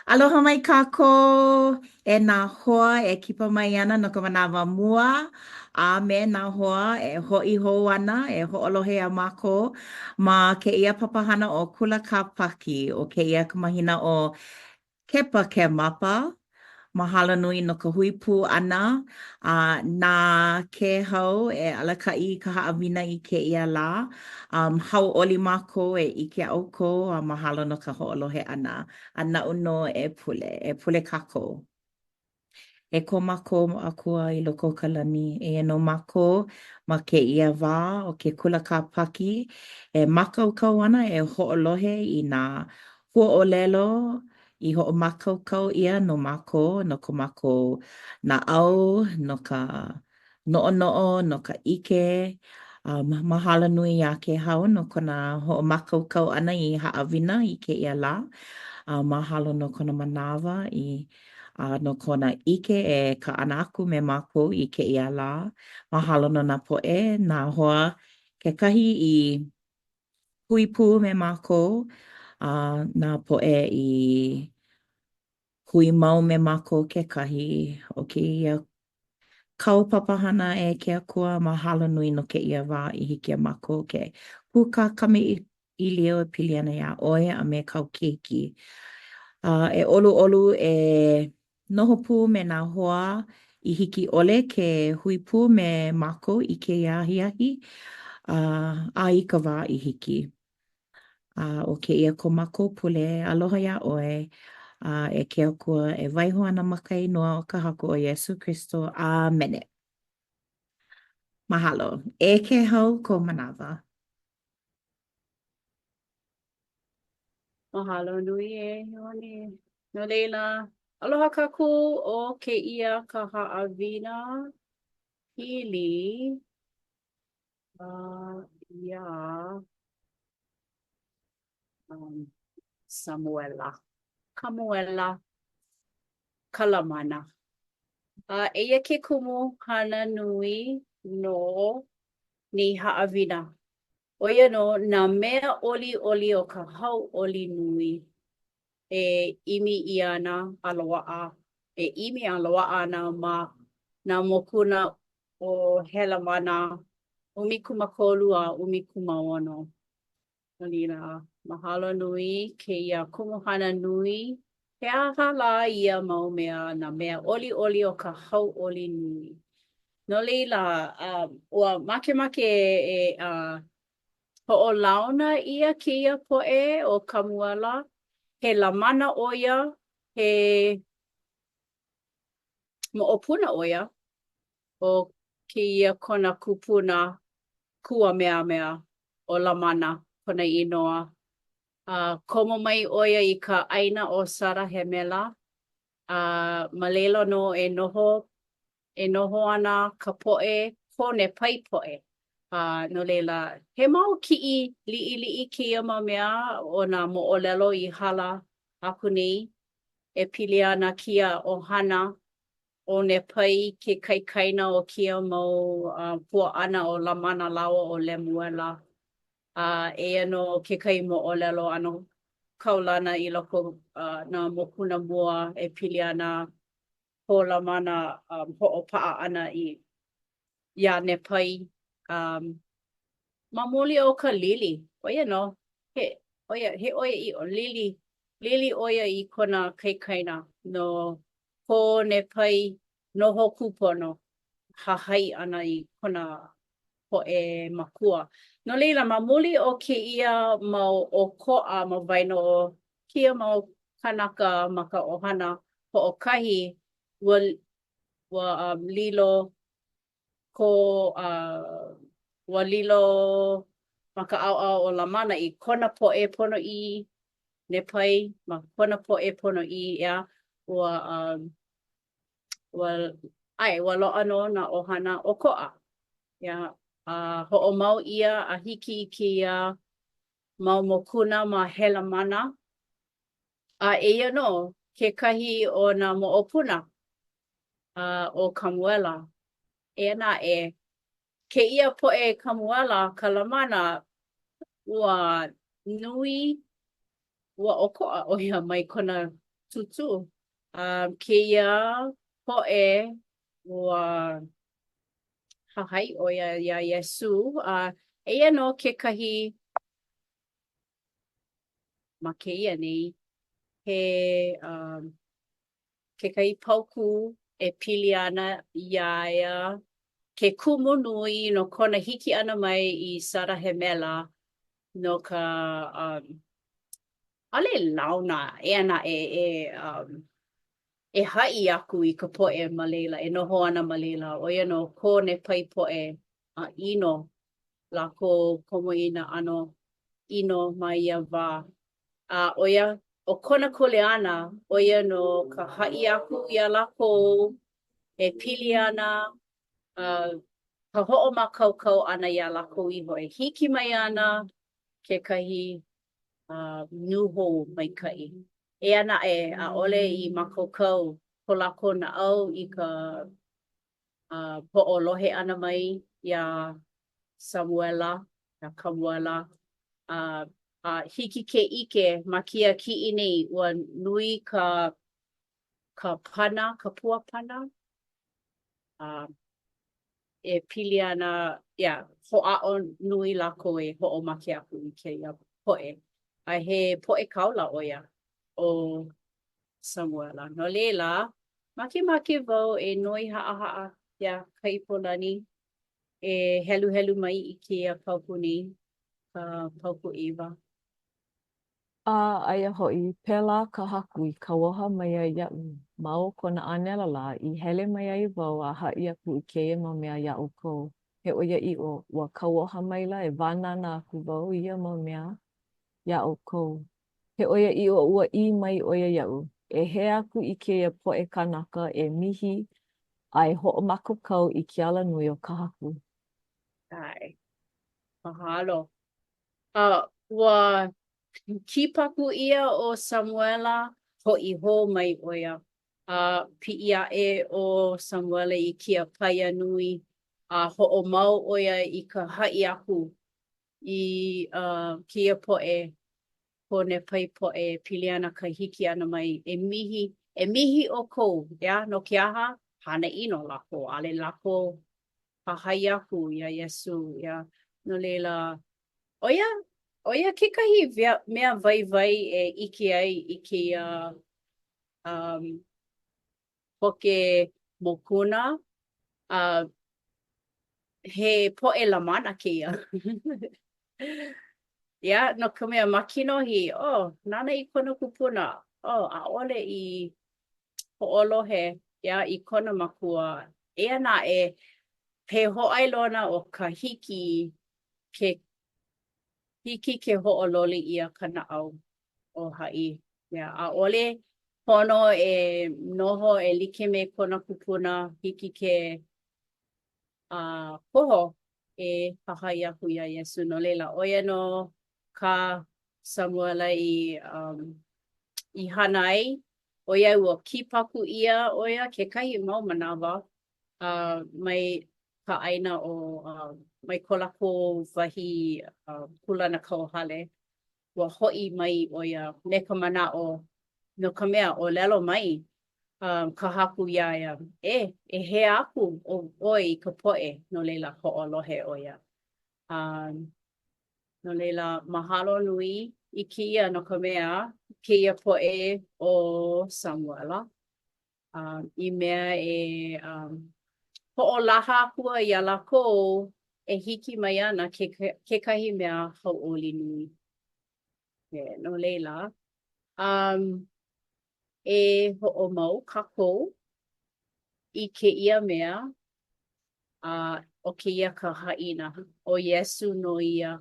Aloha mai kākou, e nā hoa e kipa mai ana no ka manawa mua, a me nā hoa e hoʻi hou ana, e hoʻolohe a mākou ma kēia papahana o kula kāpaki o kēia ka mahina o kepa ke mapa. Mahalo nui no ka hui pū ʻana a nā ke hau e alakaʻi ka haʻawina i kēia lā. Hauʻoli mākou e ʻike au kou a mahalo no ka hoʻolohe ʻana. A naʻu no e pule kākou. E ko mākou akua i loko o ka lani. E no mākou ma kēia wā o ke kula kāpaki. E makaukau ana e hoʻolohe i nā huaʻōlelo i hoʻomakaukau ʻia no mākou, no ko mākou nā ʻau, no ka noʻonoʻo, no ka ʻike. Mahalo nui iā ke hau no kona hoʻomakaukau ʻana i haʻawina i kēia lā. Mahalo no kona manawa no kona ʻike e kaʻana aku me mākou i kēia lā. Mahalo no nā poʻe, nā hoa kekahi i hui pū me mākou. Nā poʻe i hui mau me mākou kekahi o kēia kau papahana e ke akua mahalo nui no kēia wā i hiki a mākou ke kūkākame i leo e pili ana iā ʻoe a me kau keiki. E ʻoluʻolu e noho pū me nā hoa i hiki ʻole ke hui pū me mākou i kēia ahiahi a i ka wā i hiki. O kēia ko mākou pule, aloha iā ʻoe, e ke akua e waiho ana ma ka inoa o ka haku o Iesu Kristo. Amene. Mahalo. E ke hau ko manawa. Mahalo nui e honi. No leila, aloha kākou o kēia ka haʻawina pili ia Samuela. Kamuela Kalamana. Eia ke kumu hana nui no ni haʻawina. Oia no, nā mea oli oli o ka hau oli nui e imi i ana a loaʻa. E imi a loaʻa ana ma nā mokuna o hele mana 'umikumakolu a 'umikumaono. No leila, mahalo nui kēia kumuhana nui. He aha lā ia mau mea nā mea oli oli o ka hau oli nui. No leila, ua makemake hoʻolauna ʻia kēia poʻe o Kamuela. He lamana ʻo ia, he moʻopuna ʻo ia o kēia kona kupuna kuameamea o lamana kona inoa. Komo mai ʻo ia i ka ʻaina o Sarahemela. Ma leila no e noho ana ka poʻe kone pai poʻe. No leila, he mau kiʻi liʻiliʻi kēia mau mea o nā moʻolelo i hala aku nei e pili ana kia ʻohana o ne pai ke kaikaina o kia mau puaʻana o lamana lawa o Lemuela. Eia no kekai moʻolelo ʻano kaulana i loko nā mokuna mua e pili ana ko lamana hoʻopaʻa ʻana iā ne pai. Ma muli o ka lili, ʻoia no, he ʻoia iʻo, lili ʻoia i kona kaikaina no ko ne pai noho kūpono hahai ʻana i kona poʻe makua. No leila, ma muli o kēia mau ʻokoʻa ma waena o kia mau kanaka ma ka ʻohana hoʻokahi ua lilo ko ua lilo ma ka ʻaoʻao o Lamana i kona poʻe ponoʻi ne pai ma kona poʻe ponoʻi ʻia ua loaʻa no nā ʻohana ʻokoʻa. Hoʻomau ʻia a hiki i kēia mau mokuna ma hele mana. Eia no, kekahi o nā moʻopuna o Kamuela. Eia naʻe, kēia poʻe Kamuela ka lamana ua nui, ua ʻokoʻa ʻo ia mai kona tutu. Keia po'e ua hahai o ia Iesu. Eia no kekahi ma keia nei he kekahi pauku e pili ana iaia ke kumu nui no kona hiki ana mai I Sarahemela no ka ale launa e ana e ha'i aku I ka po'e ma leila, e noho ana ma leila. O ia no kone pai po'e ino lako komoina ano ino ma ia wā. O ia, o kona kuleana, o ia no ka ha'i aku ia lako e pili ana ka ho'omakaukau ana ia lako iho e hiki mai ana kekahi nuho maika'i. E ana a'ole I makaukau ko lako na'au I ka po'olohe ana mai ia Samuela, ia Kamuela. Hiki ke ike ma kia ki'i nei ua nui ka pana, ka pua pana. E pili ana, ho'a'o nui lako e ho'omake aku I keia po'e. A he po'e kaula o ia o Samuela. No leila, makemake wau e noi ha'aha'a ia Kaipolani e helu mai I keia pauku nei, ka pauku Ewa. Aia ho'i, pēlā ka haku I kauoha mai ai ia'u ma o kona ʻanela lā I hele mai ai wau a ha'i aku I keia mau mea ia'u kou. He ʻoiaʻiʻo ua kauoha maila e wānana aku wau ia mau mea ia'u kou. He ʻoiaʻiʻo ua I mai ʻoia ia'u e he aku I keia poʻe kanaka e mihi a e hoʻomakaukau I ke ala nui o ka haku. Ai, mahalo. Ua kipaku ia o Samuela ho'i hou mai ʻo ia. Pi'i a'e o Samuela I kia paia nui a ho'omau ʻo ia I ka ha'i aku I kia poʻe kone pai poʻe pili ana ka hiki ana mai e mihi o kou, no ke aha hana ʻino lako, ʻaʻole lako hahai aku ia Iesu, no leila. O ia kekahi mea waiwai e ike ai I keia poke mokuna. He poʻe lamana keia. No ka mea makinohi, nana I kona kupuna. ʻAʻole I hoʻolohe I kona makua. E ana he hoʻailona o ka hiki ke hoʻololi ʻia ka naʻau o haʻi. ʻAʻole pono e noho e like me kona kupuna hiki ke poho e hahai aku ia Iesu no leila. ʻO ia no ka Samuela I hana ai. ʻO ia ua kipaku ʻia ʻo ia kekahi mau manawa mai ka ʻaina o mai ko lākou wahi kulana kauhale. Ua ho'i mai ʻo ia me ka manaʻo no ka mea ʻōlelo mai ka haku iā ia. E he aku ʻoe I ka poʻe no leila hoʻolohe ʻo ia. No leila mahalo nui I kēia no ka mea kēia poʻe o Samuela. I mea hoʻolaha akua ia lākou e hiki mai ana kekahi mea hauʻoli nui. No leila, e hoʻomau kākou I kēia mea o kēia ka haʻina o Iesu no ia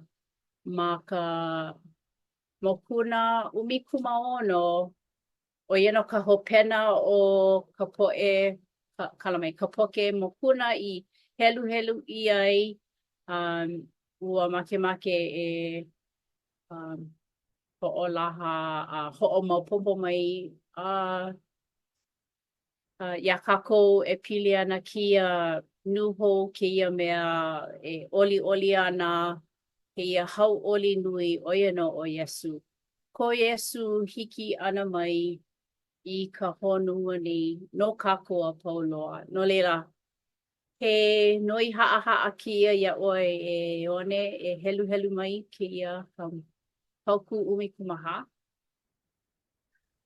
ma ka mokuna ʻumikumaono ʻo ia no ka hopena o ka poʻe ka poke mokuna I helu I ai ua makemake e hoʻolaha hoʻomaopopo mai ia kākou e pili ana kia nuho kēia mea e olioli ana kēia hauʻoli nui ʻo ia no o Iesu. Ko Iesu hiki ana mai I ka honua no kākua pauloa. No leila, he noi haa kia ia oi e one e helu helu mai kia pauku umi kumaha.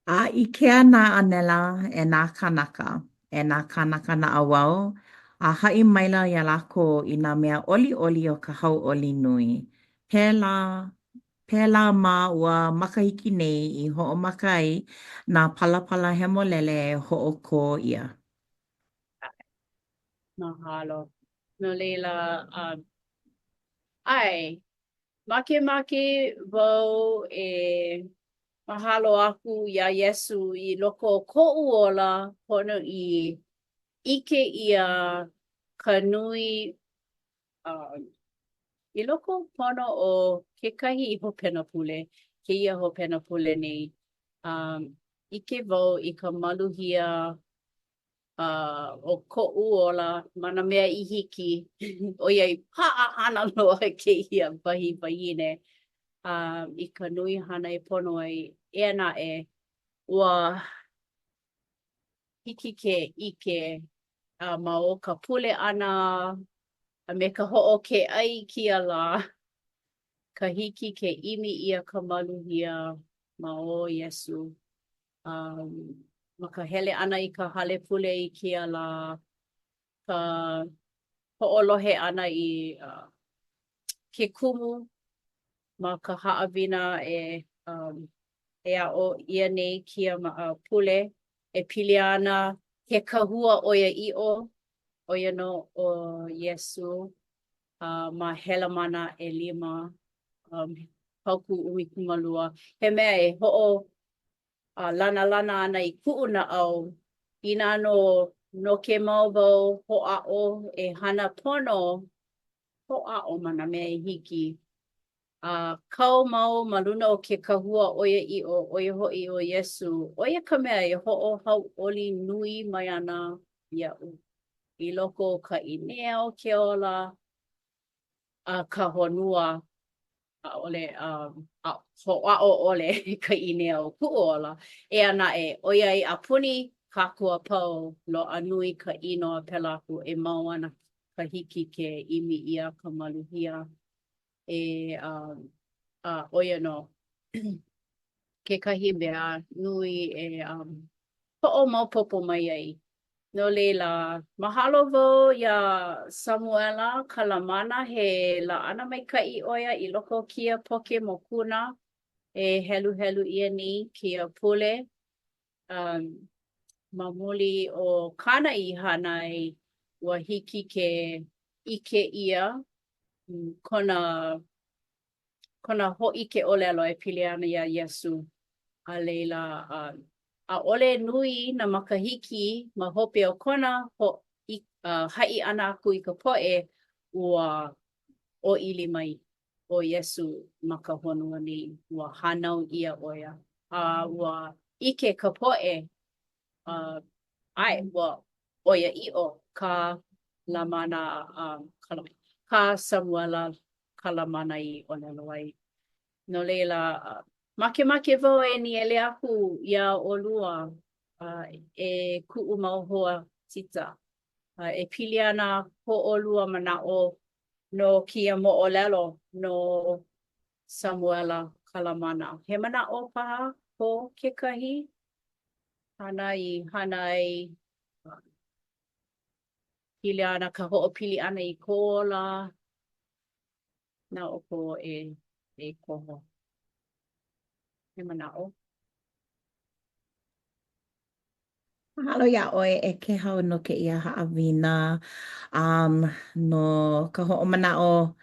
A I kea nā anela e nā kanaka, e nā kanaka na awau, a haʻi maila ia lako I nā mea oli oli o ka hauʻoli nui. Pēlā ma ua makahiki nei I hoʻomaka ai nā palapala hemolele e hoʻokō ia. Mahalo. No leila, ai, make wau e mahalo aku ia Yesu I loko o koʻu ola pono I ike ia ka nui I loko pono o kekahi hopena pule, keia hopena pule nei. Ike wau I ka maluhia o koʻu ola mana mea I hiki o iai pa'a ana loa keia wahine. I ka nui hana e pono ai e naʻe ua hiki ke ike ma o ka pule ʻana a me ka hoʻokeʻai kia la ka hiki ke ʻimi ʻia ka maluhia ma o Iesu. Ma ka hele ʻana I ka hale pule I kia la ka hoʻolohe ʻana I ke kumu ma ka haʻawina e aʻo ia nei kia pule e pili ana he kahua ʻoiaʻiʻo ʻoia no o Iesu ma hela mana ʻelima pauku ʻumikumalua. He mea e lana ana I kuʻu naʻau Inā no ke mau wau hoʻaʻo e hana pono hoʻaʻo mana mea e hiki. Kau mau ma luna o ke kahua ʻoiaʻiʻo ʻoia hoʻi o Iesu. ʻOia ka mea e hoʻohauʻoli nui mai ana iaʻu. I loko o ka ʻinea o ke ola ka honua ʻaʻole hoʻaʻo ʻole ka ʻinea o kuʻu ola. E anaʻe ʻoiai a puni kākua pau loaʻa nui ka ʻino a pēlā aku e mau ana ka hiki ke ʻimi ʻia ka maluhia. ʻoia no kekahi mea nui e hoʻomaopopo mai ai. No leila, mahalo wau ia Samuela Kalamana he laʻana maikaʻi ʻoia I loko o kia poke mokuna e helu ʻia nei kia pule. Ma muli o Kānaʻi hanai ua hiki ke ʻike ʻia kona hoʻi ke ʻolelo e pili ana iā Iesu. A leila, ʻaʻole nui na makahiki ma hope o kona haʻi ana aku I ka poʻe ua ʻōʻili mai o Iesu ma ka honua nei ua hānau ʻia ʻoia. Ua ʻike ka poʻe ua ʻoiaʻiʻo ka lamana ka Samuela Kalamana I ʻolelo ai. No leila, makemake wau e niele aku iā ʻolua e kuʻu mau hoa tita. E pili ana ko ʻolua manaʻo no kia moʻolelo no Samuela Kalamana. He manaʻo paha ko kekahi? Hana ai pili ana ka hoʻopili ana I ko ola. Na o ko e koho. He manaʻo. Mahalo iā ʻoe e ke hau no kēia haʻawina no ka hoʻomanaʻo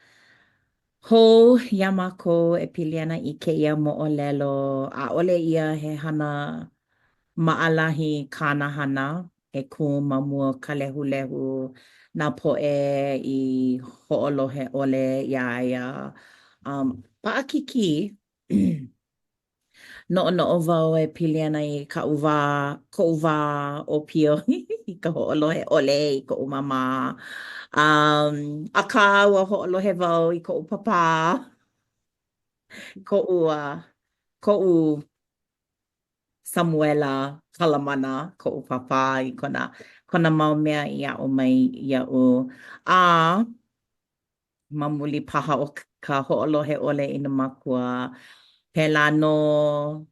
hou ia mākou e pili ana I kēia moʻolelo. ʻAʻole ia he hana maʻalahi kānahana e kū ma mua ka lehulehu nā poʻe I hoʻolohe ʻole iā ia. Paʻakiki noʻonoʻo wau e pili ana I koʻu wā ʻōpio I ka hoʻolohe ʻole I koʻu māmā. Akā ua hoʻolohe wau I koʻu papā. Koʻu Samuela Kalamana ko papa I kona mau mea ia o mai ia o a mamuli paha o ka ho'olohe ole I na makua pela no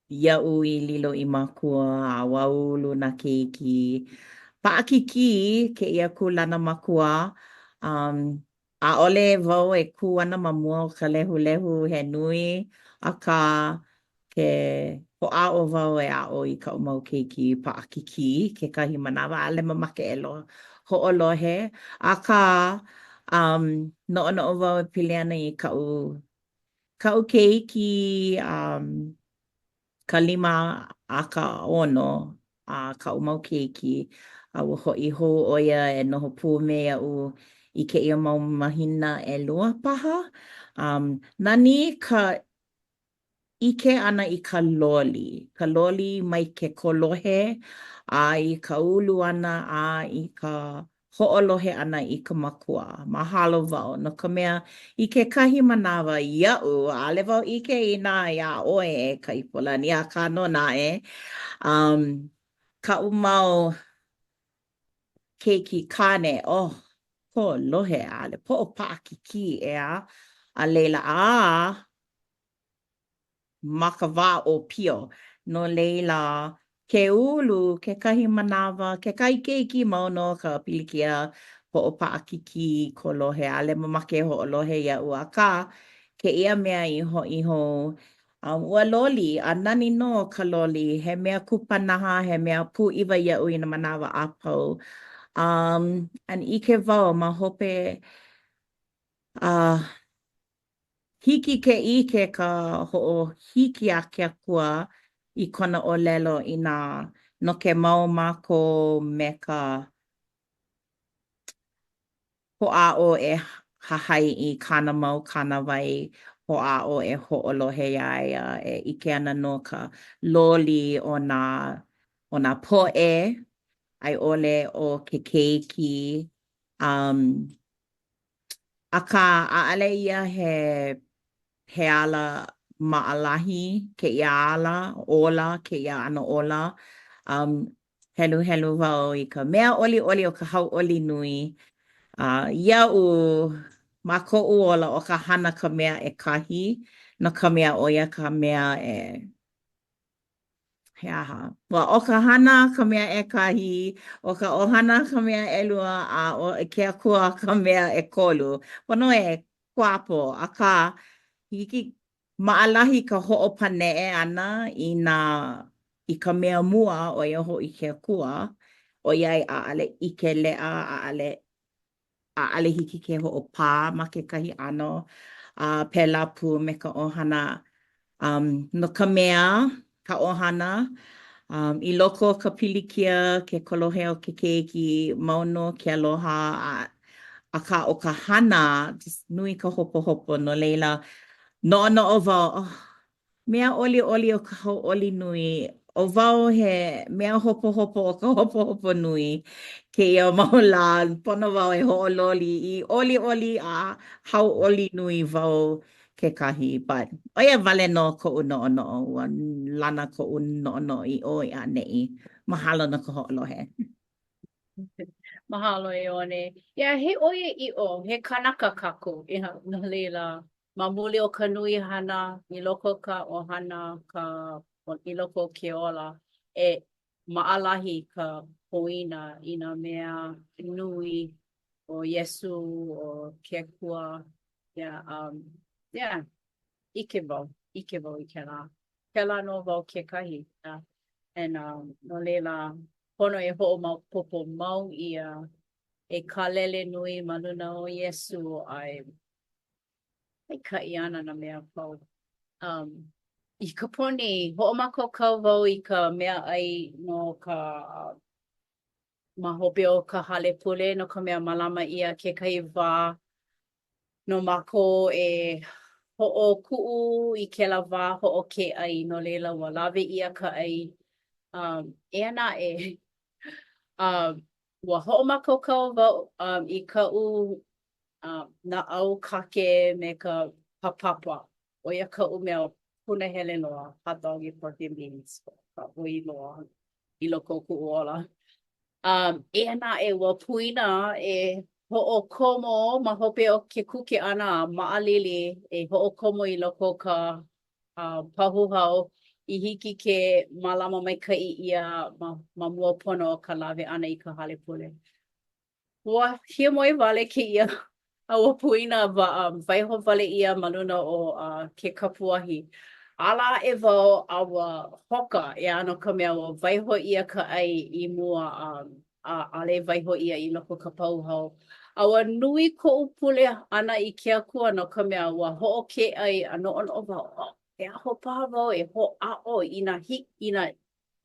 ia'u I lilo I makua a waulu na keiki pa'akiki ke ia kulana makua a ole wau e ku ana ma mua o ka lehu he nui akā ke ho'a'o wau e a'o I ka mau keiki pa'akiki kekahi manawa ale mamake e ho'olohe akā no'ono'o wau e pili ana I ka'u keiki ka 5 a ka 6 a ka'u mau keiki a ua ho'i hou ʻo ia e noho pū me ia'u I kēia mau mahina 2 paha. Nani ka ʻike ʻana I ka loli. Ka loli mai ke kolohe a I ka ulu ʻana a I ka ho'olohe ʻana I ka makua. Mahalo wau no ka mea I kekahi manawa iaʻu ʻaʻole wau ʻike I nā iā ʻoe e kaipolani akā no naʻe ka'u mau keiki kane po lohe ʻaʻole poʻo pa'akiki ʻea a leila ma ka wā o pio. No leila ke ulu kekahi manawa kekahi keiki mau no ka pilikia poʻo pa'akiki kolohe ʻaʻole mamake ho'olohe iaʻu akā keia mea I ho'i hou ua loli a nani no ka loli he mea kupanaha he mea pūʻiwa iaʻu I na manawa a pau. An ʻike wau ma hope hiki ke ʻike ka hoʻohiki a ke akua I kona ʻōlelo inā no ke mau mākou me ka hoʻāʻo e hahai I kāna mau kānawai hoʻāʻo e hoʻolohe ia ia e ʻike ana no ka loli o nā poʻe a I ʻole o ke keiki. Akā ʻaʻale ia he ala maʻalahi kēia ala ola kēia ʻano ola. Helu wau I ka mea ʻoliʻoli o ka hauʻoli nui. Iaʻu ma koʻu ola o ka hana ka mea ʻekahi no ka mea ʻo ia ka mea he aha. O ka hana ka mea ʻekahi, o ka ʻohana ka mea ʻelua a o ke akua ka mea ʻekolu. Pono e kuapo akā hiki maʻalahi ka hoʻopaneʻe ʻana I ka mea mua ʻo ia hoʻi ke akua ʻo ia ʻaʻale ʻike leʻa ʻaʻale hiki ke hoʻopā ma kekahi ʻano pēlā pū me ka ʻohana no ka mea ka ʻohana I loko o ka pilikia ke kolohe o ke keiki mauno ke aloha akā o ka hana nui ka hopohopo no leila noʻonoʻo wau mea ʻoliʻoli o ka hauʻoli nui ʻo wau he mea hopohopo o ka hopohopo nui kēia mau lā pono wau e hoʻololi I ʻoliʻoli a hauʻoli nui wau kekahi but ʻoia wale no koʻu noʻonoʻo ua lana koʻu noʻonoʻo I ʻo I ʻaneʻi mahalo no ka hoʻolohe. Mahalo e one. Ia, he oie iʻo, he kanaka kākou. Ia, no leila, ma muli o ka nui hana, I loko o ka ʻohana, I loko o ke ola, e maʻalahi ka poina I nā mea nui o Iesu o ke akua. Ia, ʻike wau I kēlā. Kēlā no wau kekahi. And no leila, pono e hoʻomaopopo mau ia e kālele nui ma luna o Iesu ai kaʻi ana nā mea pau. I ka poni, hoʻomākaukau wau I ka meaʻai no ka ma hope o ka hale pule no ka mea malama ʻia kekahi wā no mākou e hoʻokuʻu I kēlā wā hoʻokeʻai no leila ua lawe ʻia ka ʻai. Eia naʻe ua hoʻomākaukau wau I kaʻu naʻau kake me ka papapa. ʻO ia kaʻu mea punahele loa hot dog I pork and beans. oi loa I loko ku ola. E ana e wa puina e ho'okomo ma hope o ke kuke ana ma'alili e ho'okomo I loko ka pahuhao I hiki ke malama mai kai ia ma mua pono o ka lawe ana I ka hale pule. Ua hia moi wale ke ia a ua puina waiho wale ia ma luna o ke kapuahi. Ala e wau a ua hoka e ano ka mea ua waiho ia ka ai I mua ale waiho ia I loko ka pauhau. A ua nui ko upule ana I ke akua no ka mea ua ho'o ke ai a no ono wau. E aho paha wau e ho a o ina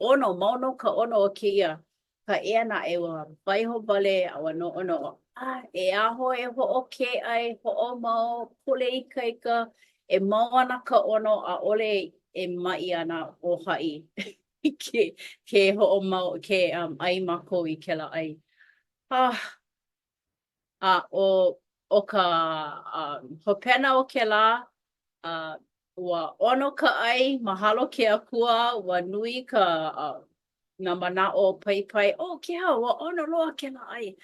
ono mauno ka ono o ke ia. Ka ea na e wa waiho wale a wa no ono. E aho e ho'o ke ai ho'o mau pule I kaika e mau ana ka ono a ole e mai ana o hai. ke ho'o mau ke ai mako I ke la ai. O ka hopena o ke la ua ono ka ai mahalo ke akua ua nui ka na mana'o pai. Ke hao, ua ono loa ke la ai.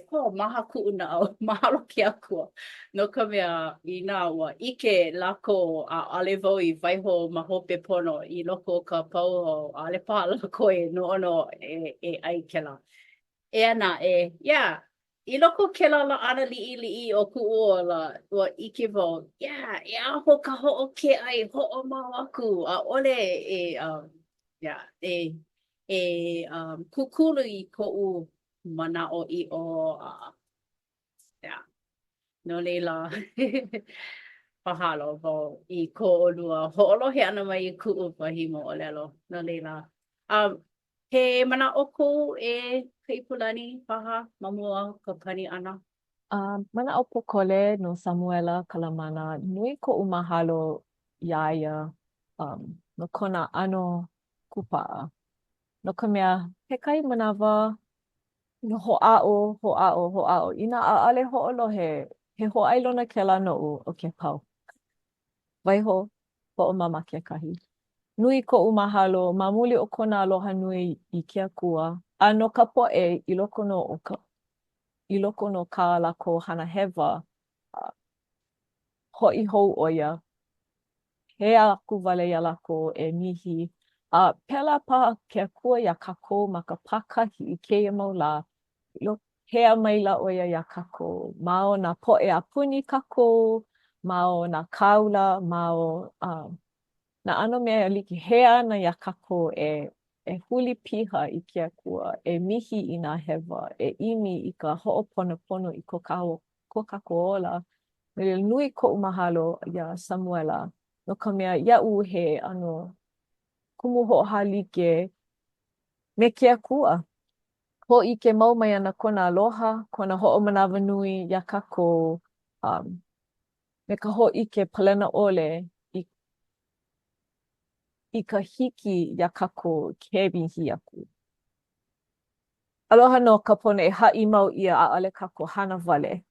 Ko maha ku'u na'au, mahalo ke akua. No ka mea ina ua ike lako a ale wau I waiho ma hope pono I loko o ka pauho ale paha lako e no ono e ai ke la. E ana I loko ke la la ana li'i o ku'u ola ua ike wau. E aho ka ho'o ke ai ho'o mau aku a ole kukulu I ko'u mana'o I no leila mahalo wau I ko olua ho'olohe ana mai I ku'u wahi mo olelo no leila he mana'o ku e Kaipulani paha ma mua ka pani ana Mana o Pokole no Samuela Kalamana, nui ko'u mahalo iā ia no kona ʻano kupa'a. No ka mea, he kai manawa no hoʻa'o. Ina ʻaʻale hoʻolohe, he hoʻailona kēlā noʻu o ke pau. Waiho, hoʻomama kekahi. Nui koʻu mahalo, ma muli o kona aloha nui I ke akua. A no ka poʻe I loko no ka lako hana hewa, hoʻi hou ʻo ia. He aku wale ia lako e mihi. Pela paha ke akua ia kākou ma ka pakahi I keia mau lā. Hea maila ʻo ia ia kākou. Ma o nā poʻe apuni kākou, ma o nā kaula, ma o nā ʻano mea like hea ana ia kākou e huli piha I ke akua, e mihi I nā hewa, e ʻimi I ka hoʻoponopono I ko kākou ola. Nui koʻu mahalo ia Samuela, no ka mea iaʻu he ʻano kumu hoʻohālike me ke akua. Hoʻike mau mai ana kona aloha, kona hoʻomanawa nui ia kākou me ka hoʻike palena ʻole I ka hiki ia kākou ke mihi aku. Aloha no ka pono e haʻi mau ʻia ʻaʻale kākou hana wale.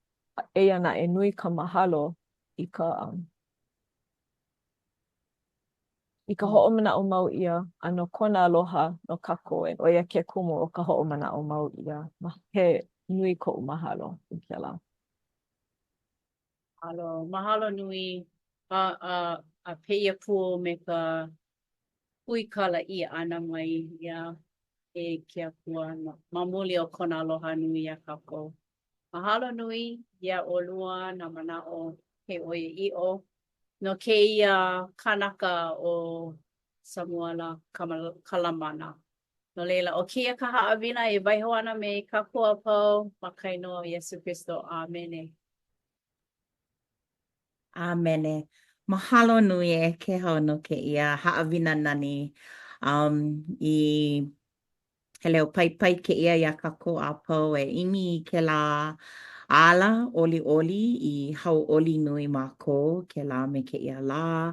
Eia na e nui ka mahalo I ka hoʻomanaʻo mau ʻia a no kona aloha no kākou e ʻoia ke kumu o ka hoʻomanaʻo mau ʻia. He nui koʻu mahalo I kēlā. Mahalo nui a peia pu me ka hui kalaʻi ana mai ia e ke akua ma muli o kona aloha nui ia kākou. Mahalo nui ia ʻolua nā manaʻo he ʻoiaʻiʻo no kēia kanaka o Samuela Kalamana. No leila, o kēia ka haʻawina e waiho ana me kākou a pau ma ka inoa o Iesu Kristo. Amene. Amene. Mahalo nui e ke hau no ke ia haʻawina nani I hele o pai ke ia ia kākou a pau e imi I ke la ala oli I hau oli nui mākou ke la me ke ia la.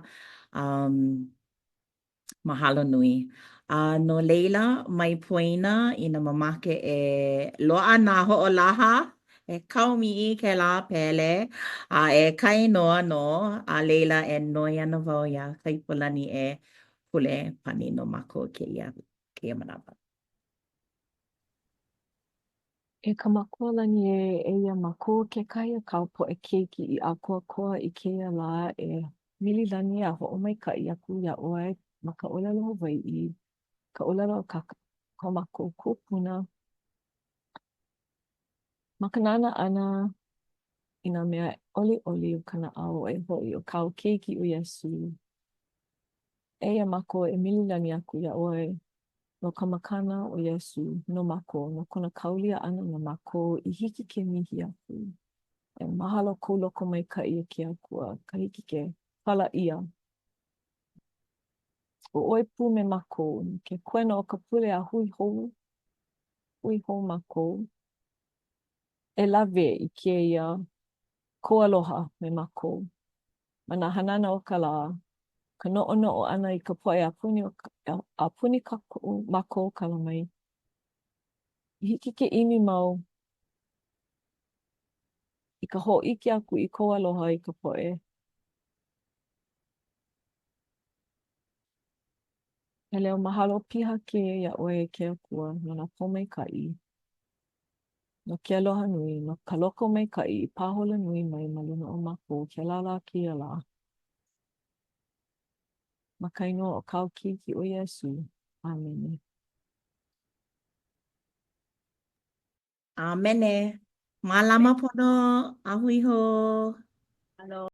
Mahalo nui. No leila mai poina I na mamake e loaʻa nā hoʻolaha e kaumiʻi ke la pele e kai noa no a leila e noi ana wau ia Kaipulani e pule pani no mākou keia manawa. E ka makualani e ia mako ke kaia kaupo e keiki I a koa I keia la e mililani a ho'omaika'i aku ia ʻoe ma ka ʻōlelo Hawaiʻi, ka ʻōlelo o ka mako kūpuna. Ma ka nana ʻana I nā mea ʻoliʻoli o ka naʻau e hoʻi o kāu keiki o Iesu. Eia mako e mililani aku ia ʻoe no ka makana o Iesu no mako no kona kaulia ʻana no mako I hiki ke mihi aku. E mahalo kou loko maikaʻi e ke akua ka hiki ke pala ʻia. O ʻoe pū me mako ke kuena o ka pule a hui hou mako. E lawe I keia ko aloha me mako. Ma nā hanana o ka lā, ka noʻonoʻo ʻana I ka poʻe a puni mako kala mai. I hiki ke ʻimi mau I ka hōʻike aku I kou aloha I ka poʻe. He leo mahalo piha ke ia ʻoe ke akua no nā pōmaikaʻi. No ke aloha nui, no ka loko maikaʻi I pāhola nui mai ma luna o mako ke lala kia la. Ma ka inoa o kāu keiki o Iesu. Amene. Amene. Mālama pono, ahui ho. Alo.